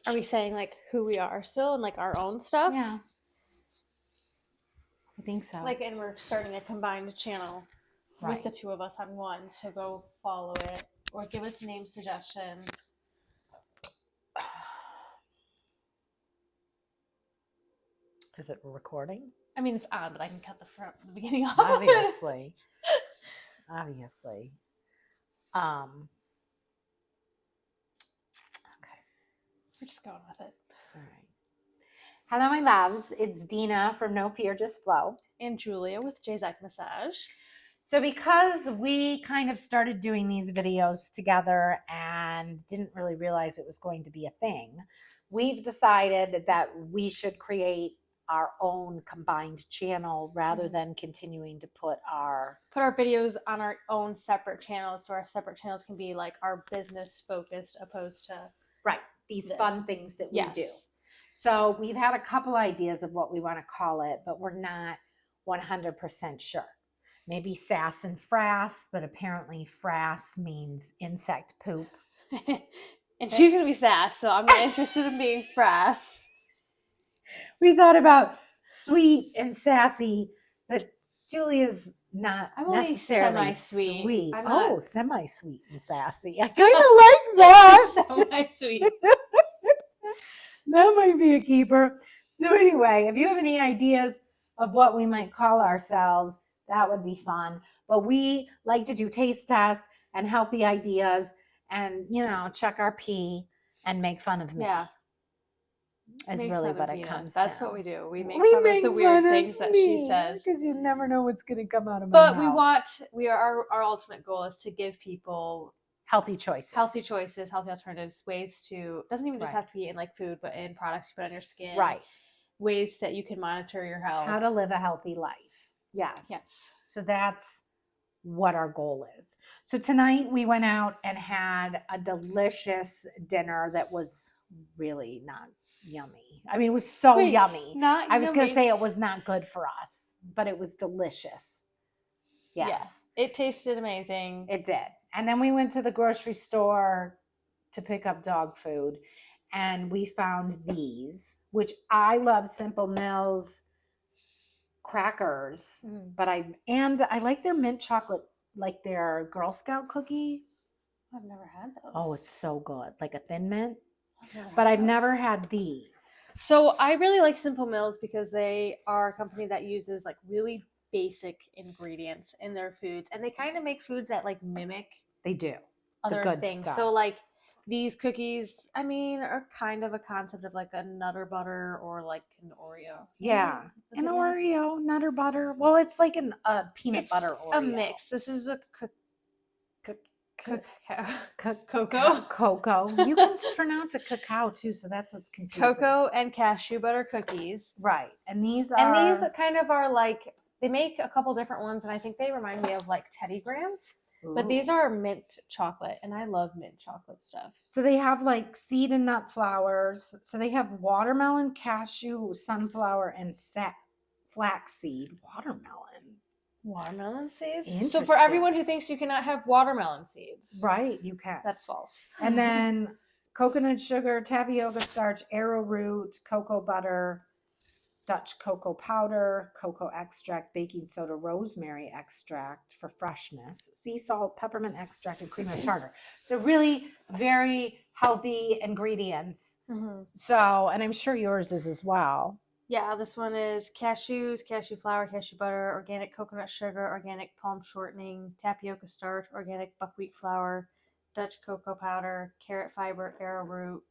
Are we saying like who we are still and like our own stuff? Yeah. I think so. Like, and we're starting a combined channel Right. with the two of us on one. So go follow it or give us name suggestions. Is it recording? I mean, it's on, but I can cut the beginning off. Obviously. Obviously. Okay. We're just going with it. All right. Hello, my loves. It's Dina from No Fear, Just Flow. And Julia with J-Zac Massage. So because we kind of started doing these videos together and didn't really realize it was going to be a thing, we've decided that we should create our own combined channel rather than continuing to put our videos on our own separate channels, so our separate channels can be like our business focused opposed to these fun things that we Yes. do. So we've had a couple ideas of what we want to call it, but we're not 100% sure. Maybe sass and frass, but apparently frass means insect poop. And she's going to be sass, so I'm not interested in being frass. We thought about sweet and sassy, but Julia's not I'm only necessarily semi-sweet. sweet. I'm not- Semi-sweet and sassy. I kind of like that. Semi-sweet. That might be a keeper. So anyway, if you have any ideas of what we might call ourselves, that would be fun. But we like to do taste tests and healthy ideas and, check our pee and make fun of me. Yeah. Is Make really fun what of it Dina. comes That's down. what we do. We make fun of the weird things that she says. Because you never know what's going to come out of my mouth. But our ultimate goal is to give people healthy choices, healthy alternatives, ways to, doesn't even just have to be in like food, but in products you put on your skin. Right. Ways that you can monitor your health. How to live a healthy life. Yes. So that's what our goal is. So tonight we went out and had a delicious dinner that was really not yummy. I mean, it was so yummy. I was going to say it was not good for us, but it was delicious. Yes. It tasted amazing. It did. And then we went to the grocery store to pick up dog food, and we found these, which I love, Simple Mills crackers, but I like their mint chocolate, like their Girl Scout cookie. I've never had those. Oh, it's so good, like a thin mint. But I've never had these. So I really like Simple Mills because they are a company that uses like really basic ingredients in their foods, and they kind of make foods that like mimic. They do other the good things. Stuff. So like these cookies, I mean, are kind of a concept of like a Nutter Butter or like an Oreo. Yeah, an Oreo, Nutter Butter. Well, it's like a peanut butter Oreo. A mix. This is a cocoa. You can pronounce it cacao too, so that's what's confusing. Cocoa and cashew butter cookies. Right, and these kind of are like, they make a couple different ones, and I think they remind me of like Teddy Grahams. Ooh. But these are mint chocolate, and I love mint chocolate stuff. So they have like seed and nut flowers. So they have watermelon, cashew, sunflower, and flaxseed. Watermelon seeds? So for everyone who thinks you cannot have watermelon seeds. Right, you can. That's false. And then coconut sugar, tapioca starch, arrowroot, cocoa butter, Dutch cocoa powder, cocoa extract, baking soda, rosemary extract for freshness, sea salt, peppermint extract, and cream of tartar. So really very healthy ingredients. Mm-hmm. So, and I'm sure yours is as well. Yeah, this one is cashews, cashew flour, cashew butter, organic coconut sugar, organic palm shortening, tapioca starch, organic buckwheat flour, Dutch cocoa powder, carrot fiber, arrowroot,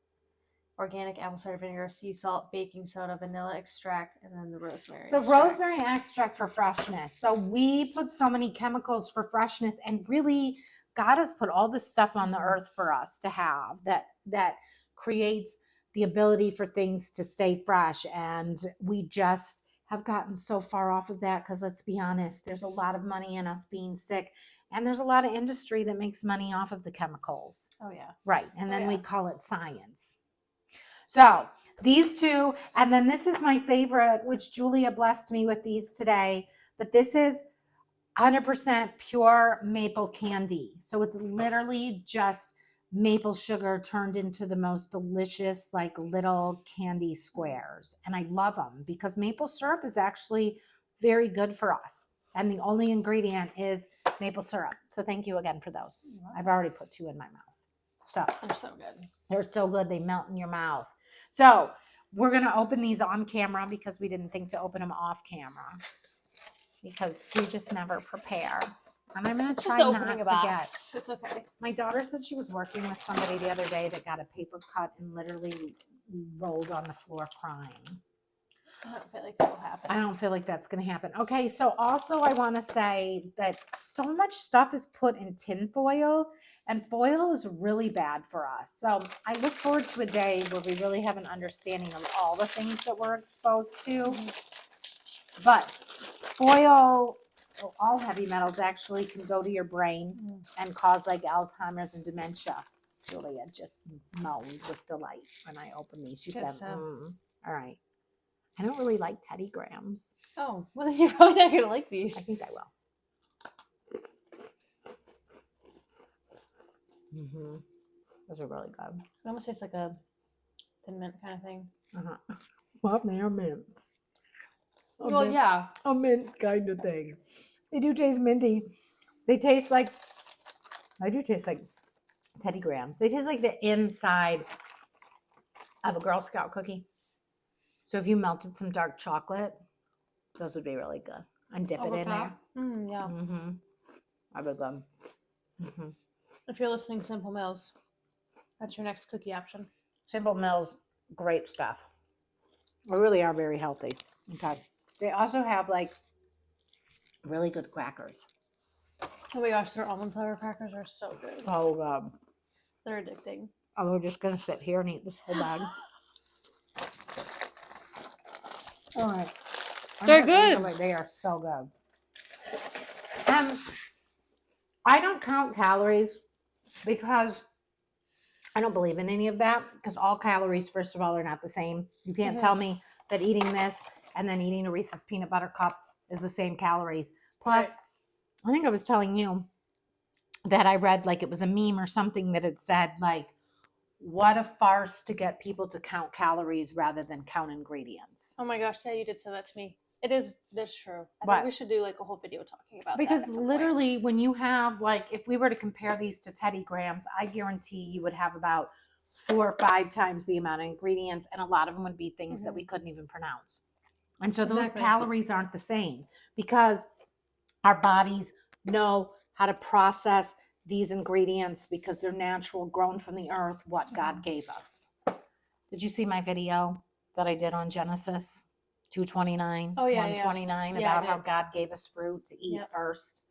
organic apple cider vinegar, sea salt, baking soda, vanilla extract, and then the rosemary extract. Rosemary extract for freshness. So we put so many chemicals for freshness, and really God has put all this stuff on the earth for us to have that creates the ability for things to stay fresh. And we just have gotten so far off of that because, let's be honest, there's a lot of money in us being sick, and there's a lot of industry that makes money off of the chemicals. Oh, yeah. Right. And then we call it science. So these two, and then this is my favorite, which Julia blessed me with these today, but this is 100% pure maple candy. So it's literally just maple sugar turned into the most delicious, like little candy squares. And I love them because maple syrup is actually very good for us. And the only ingredient is maple syrup. So thank you again for those. I've already put 2 in my mouth. So They're so good. they're so good. They melt in your mouth. So we're going to open these on camera because we didn't think to open them off camera because we just never prepare. And I'm going to try Just not opening to a box. It's okay. My daughter said she was working with somebody the other day that got a paper cut and literally rolled on the floor crying. I don't feel like that will happen. I don't feel like that's going to happen. Okay, so also I want to say that so much stuff is put in tin foil, and foil is really bad for us. So I look forward to a day where we really have an understanding of all the things that we're exposed to. But foil, all heavy metals actually can go to your brain and cause like Alzheimer's and dementia. Julia just moaned with delight when I opened these. She said, all right. I don't really like Teddy Grahams. Oh, well, then you're probably not going to like these. I think I will. Mm-hmm. Those are really good. It almost tastes like a thin mint kind of thing. Uh-huh. Well, they are mint. Well, yeah. A mint kind of thing. They do taste minty. They taste like, I do taste like Teddy Grahams. They taste like the inside of a Girl Scout cookie. So if you melted some dark chocolate, those would be really good. And dip it in there. Yeah. Mm-hmm. That'd be good. Mm-hmm. If you're listening, Simple Mills, that's your next cookie option. Simple Mills, great stuff. They really are very healthy. Okay. They also have like really good crackers. Oh my gosh, their almond flour crackers are so good. Oh, They're addicting. oh, we're just gonna sit here and eat this whole bag. All right. They're good. They are so good. I don't count calories because I don't believe in any of that because all calories, first of all, are not the same. You can't tell me that eating this and then eating a Reese's peanut butter cup is the same calories. Plus, I think I was telling you that I read like it was a meme or something that had said like, what a farce to get people to count calories rather than count ingredients. Oh my gosh, yeah, you did say that to me. That's true. I But- think we should do like a whole video talking about Because that at some literally when you have like, if we were to compare these to Teddy Grahams, I guarantee you would have about 4 or 5 times the amount of ingredients, and a lot of them would be things that we couldn't even pronounce. And so those calories aren't the same because our bodies know how to process these ingredients because they're natural, grown from the earth, what God gave us. Did you see my video that I did on Genesis 2:29, 129 about how God gave us fruit to eat first?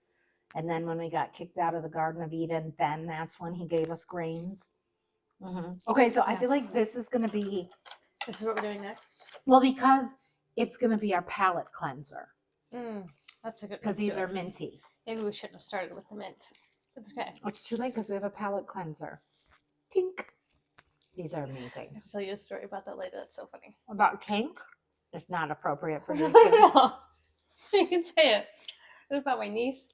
And then when we got kicked out of the Garden of Eden, then that's when he gave us grains. Okay, so I feel like this is going to be... This is what we're doing next? Well, because it's going to be our palate cleanser. That's a good... Because these are minty. Maybe we shouldn't have started with the mint. It's okay. It's too late because we have a palate cleanser. Tink. These are amazing. I have to tell you a story about that later. That's so funny. About Tink? It's not appropriate for YouTube. You can say it. It was about my niece.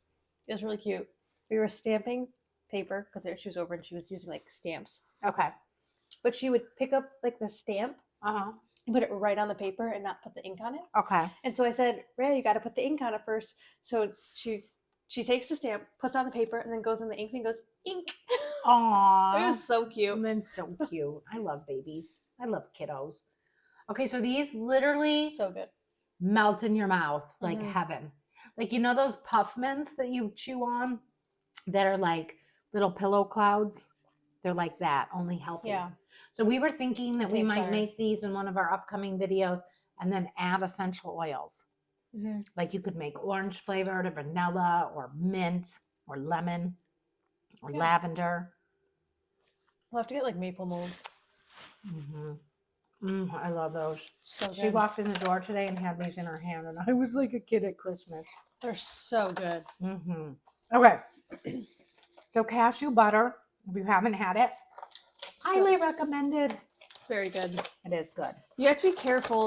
It was really cute. We were stamping paper because she was over and she was using like stamps. Okay. But she would pick up like the stamp, and put it right on the paper and not put the ink on it. Okay. And so I said, Ray, you got to put the ink on it first. So she takes the stamp, puts on the paper, and then goes in the ink and goes, ink. Aww. It was so cute. That's so cute. I love babies. I love kiddos. Okay, so these literally So good. melt in your mouth like heaven. Like, you know those puff mints that you chew on that are like little pillow clouds? They're like that, only healthy. Yeah. So we were thinking that we might better. make these in one of our upcoming videos and then add essential oils. Like you could make orange flavored or vanilla or mint or lemon or lavender. We'll have to get like maple mold. I love those. So She good. walked in the door today and had these in her hand, and I was like a kid at Christmas. They're so good. Okay. So cashew butter, if you haven't had it, highly recommended. It's very good. It is good. You have to be careful.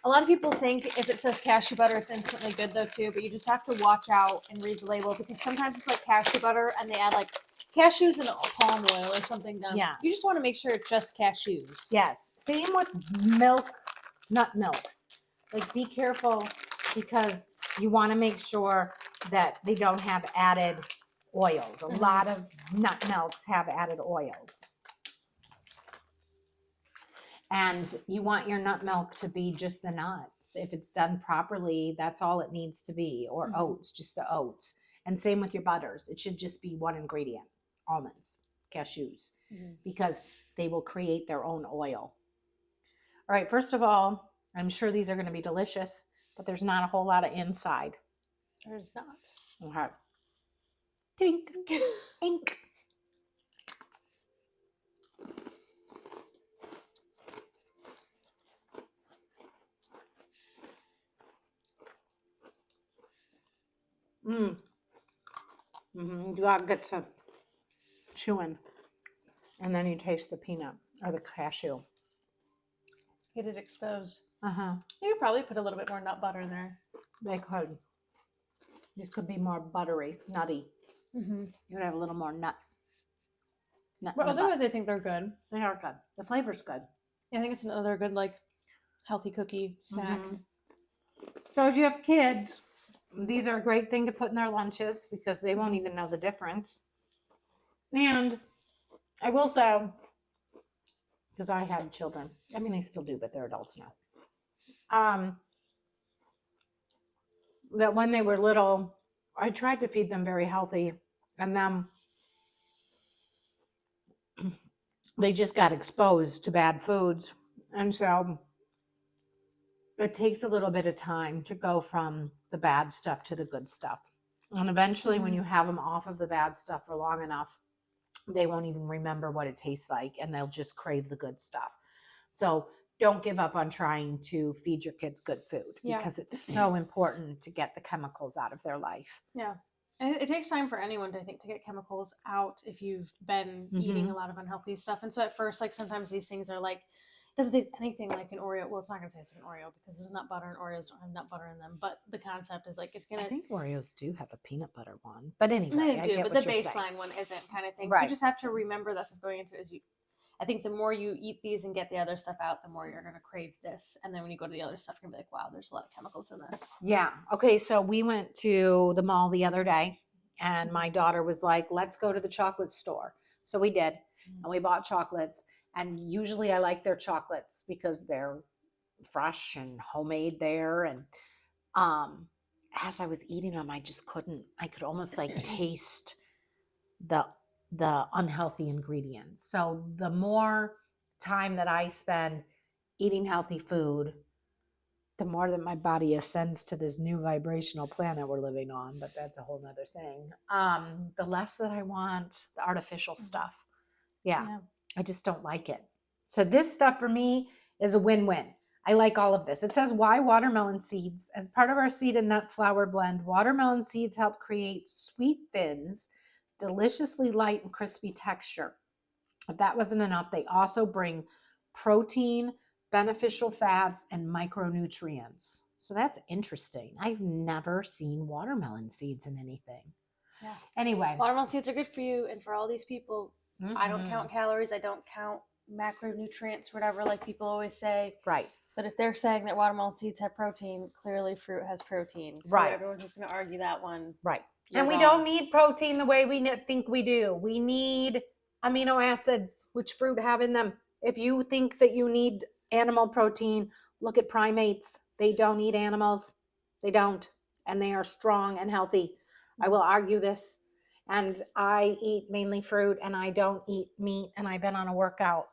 A lot of people think if it says cashew butter, it's instantly good though too, but you just have to watch out and read the label because sometimes it's like cashew butter and they add like cashews and palm oil or something done. Yeah. You just want to make sure it's just cashews. Yes. Same with milk, nut milks. Like, be careful because you want to make sure that they don't have added oils. A lot of nut milks have added oils. And you want your nut milk to be just the nuts. If it's done properly, that's all it needs to be. Or oats, just the oats. And same with your butters. It should just be one ingredient, almonds, cashews, because they will create their own oil. All right, first of all, I'm sure these are going to be delicious, but there's not a whole lot of inside. There's not. Okay. Tink, ink. You got to get to chewing, and then you taste the peanut or the cashew. Get it exposed. Uh-huh. You could probably put a little bit more nut butter in there. They could. This could be more buttery, nutty. You could have a little more nut. But otherwise, I think they're good. They are good. The flavor's good. I think it's another good, like, healthy cookie snack. So if you have kids, these are a great thing to put in their lunches because they won't even know the difference. And I will say, because I had children, I mean, I still do, but they're adults now. That when they were little, I tried to feed them very healthy, and then they just got exposed to bad foods. And so it takes a little bit of time to go from the bad stuff to the good stuff. And eventually, when you have them off of the bad stuff for long enough, they won't even remember what it tastes like, and they'll just crave the good stuff. So don't give up on trying to feed your kids good food because it's so important to get the chemicals out of their life. Yeah. And it takes time for anyone, I think, to get chemicals out if you've been eating a lot of unhealthy stuff. And so at first, like, sometimes these things are like, it doesn't taste anything like an Oreo. Well, it's not going to taste like an Oreo because it's nut butter, and Oreos don't have nut butter in them. But the concept is like, it's going to... I think Oreos do have a peanut butter one. But anyway, they I do, get but what the you're baseline saying. one isn't, kind of thing. Right. So you just have to remember that stuff going into it. I think the more you eat these and get the other stuff out, the more you're going to crave this. And then when you go to the other stuff, you're going to be like, wow, there's a lot of chemicals in this. Yeah. Okay, so we went to the mall the other day, and my daughter was like, let's go to the chocolate store. So we did, and we bought chocolates. And usually I like their chocolates because they're fresh and homemade there. And as I was eating them, I could almost like taste the unhealthy ingredients. So the more time that I spend eating healthy food, the more that my body ascends to this new vibrational planet we're living on, but that's a whole nother thing. The less that I want the artificial stuff. Yeah. I just don't like it. So this stuff for me is a win-win. I like all of this. It says, why watermelon seeds? As part of our seed and nut flour blend, watermelon seeds help create sweet thins, deliciously light and crispy texture. If that wasn't enough, they also bring protein, beneficial fats, and micronutrients. So that's interesting. I've never seen watermelon seeds in anything. Yeah. Anyway. Watermelon seeds are good for you. And for all these people, I don't count calories. I don't count macronutrients, whatever, like people always say. Right. But if they're saying that watermelon seeds have protein, clearly fruit has protein. So everyone's just going to argue that one. Right. And we don't need protein the way we think we do. We need amino acids, which fruit have in them. If you think that you need animal protein, look at primates. They don't eat animals. They don't. And they are strong and healthy. I will argue this. And I eat mainly fruit, and I don't eat meat. And I've been on a workout,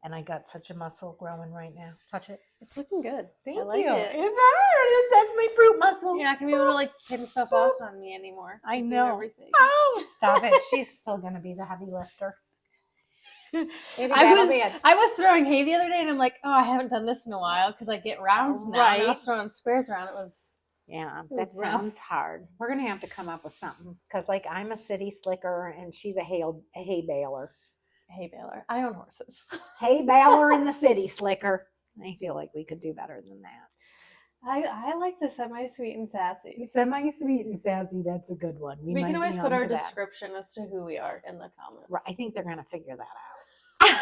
and I got such a muscle growing right now. Touch it. It's looking good. Thank I like you. it. It's that's my fruit muscle. You're not gonna be able to like pin stuff off on me anymore. I know. Everything. Oh, stop it. She's still gonna be the heavy lifter. I was throwing hay the other day, and I'm like, oh, I haven't done this in a while because I get rounds now. Right. And I was throwing squares around. That sounds hard. We're gonna have to come up with something because, like, I'm a city slicker and she's a hay baler. Hay baler. I own horses. Hay baler and the city slicker. I feel like we could do better than that. I like the semi-sweet and sassy. Semi-sweet and sassy, that's a good one. We might can always be put our onto that. description as to who we are in the comments. Right, I think they're going to figure that out.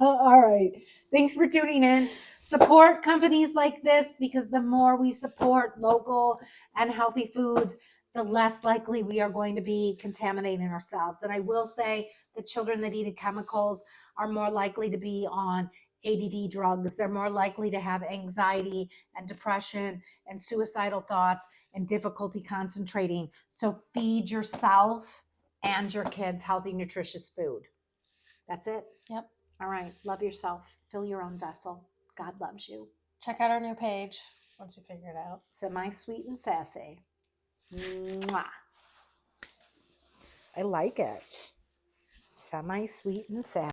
All right. Thanks for tuning in. Support companies like this, because the more we support local and healthy foods, the less likely we are going to be contaminating ourselves. And I will say the children that eat chemicals are more likely to be on ADD drugs. They're more likely to have anxiety and depression and suicidal thoughts and difficulty concentrating. So feed yourself and your kids healthy, nutritious food. That's it. Yep. All right. Love yourself. Fill your own vessel. God loves you. Check out our new page once we figure it out. Semi-sweet and sassy. Mwah. I like it. Semi-sweet and sassy.